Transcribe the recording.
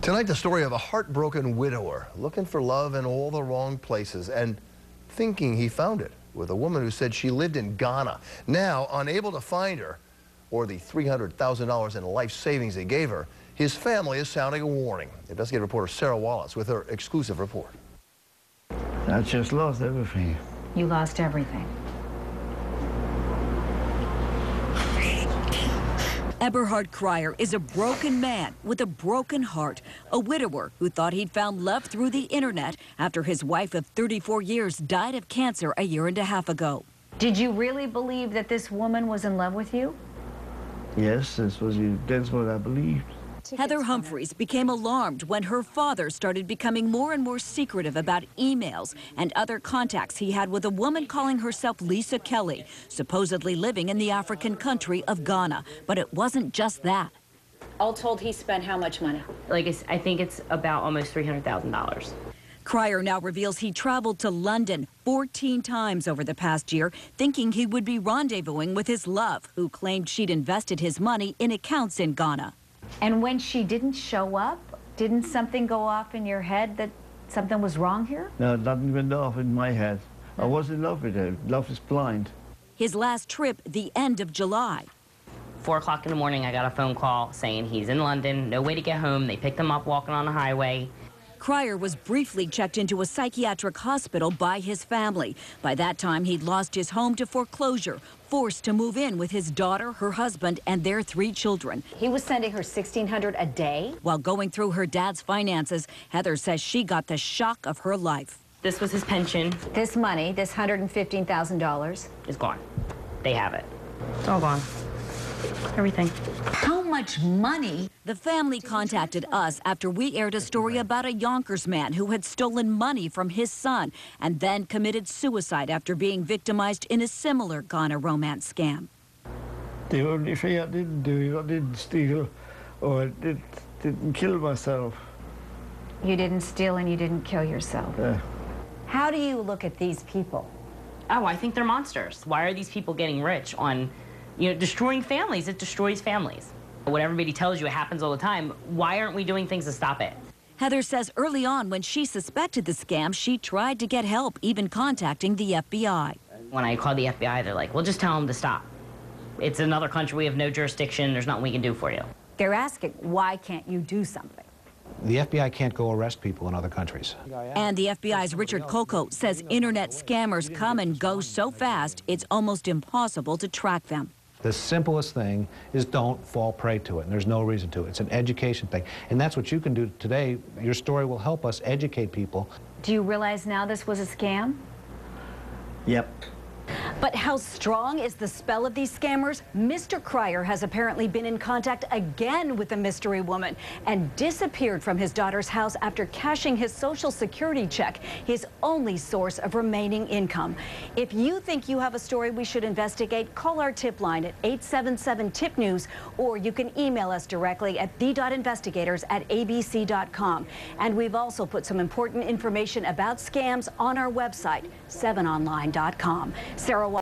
Tonight, the story of a heartbroken widower looking for love in all the wrong places and thinking he found it with a woman who said she lived in Ghana. Now, unable to find her or the $300,000 in life savings they gave her, his family is sounding a warning. Investigative reporter Sarah Wallace with her exclusive report. I just lost everything. You lost everything. Eberhard Cryer is a broken man with a broken heart, a widower who thought he'd found love through the internet after his wife of 34 years died of cancer a year and a half ago. Did you really believe that this woman was in love with you? Yes, that's what I believed. Heather Humphreys became alarmed when her father started becoming more and more secretive about emails and other contacts he had with a woman calling herself Lisa Kelly, supposedly living in the African country of Ghana. But it wasn't just that. All told, he spent how much money? I think it's about almost $300,000. Cryer now reveals he traveled to London 14 times over the past year, thinking he would be rendezvousing with his love, who claimed she'd invested his money in accounts in Ghana. And when she didn't show up, didn't something go off in your head that something was wrong here? No, nothing went off in my head. I was in love with her. Love is blind. His last trip, the end of July. 4 o'clock in the morning, I got a phone call saying he's in London, no way to get home. They picked him up walking on the highway. Cryer was briefly checked into a psychiatric hospital by his family. By that time, he'd lost his home to foreclosure, forced to move in with his daughter, her husband, and their 3 children. He was sending her $1,600 a day? While going through her dad's finances, Heather says she got the shock of her life. This was his pension. This money, this $115,000? Is gone. They have it. It's all gone. Everything. How much money? The family contacted us after we aired a story about a Yonkers man who had stolen money from his son and then committed suicide after being victimized in a similar Ghana romance scam. The only thing I didn't do, I didn't steal or didn't kill myself. You didn't steal and you didn't kill yourself. How do you look at these people? Oh, I think they're monsters. Why are these people getting rich on, destroying families? It destroys families. What everybody tells you, it happens all the time. Why aren't we doing things to stop it? Heather says early on when she suspected the scam, she tried to get help, even contacting the FBI. When I called the FBI, they're like, well, just tell them to stop. It's another country. We have no jurisdiction. There's nothing we can do for you. They're asking, why can't you do something? The FBI can't go arrest people in other countries. And the FBI's Richard Coco says internet scammers come and go so fast, it's almost impossible to track them. The simplest thing is don't fall prey to it, and there's no reason to. It's an education thing. And that's what you can do today. Your story will help us educate people. Do you realize now this was a scam? Yep. But how strong is the spell of these scammers? Mr. Cryer has apparently been in contact again with the mystery woman and disappeared from his daughter's house after cashing his Social Security check, his only source of remaining income. If you think you have a story we should investigate, call our tip line at 877-TIP-NEWS, or you can email us directly at the.investigators@abc.com. And we've also put some important information about scams on our website, 7online.com. Sarah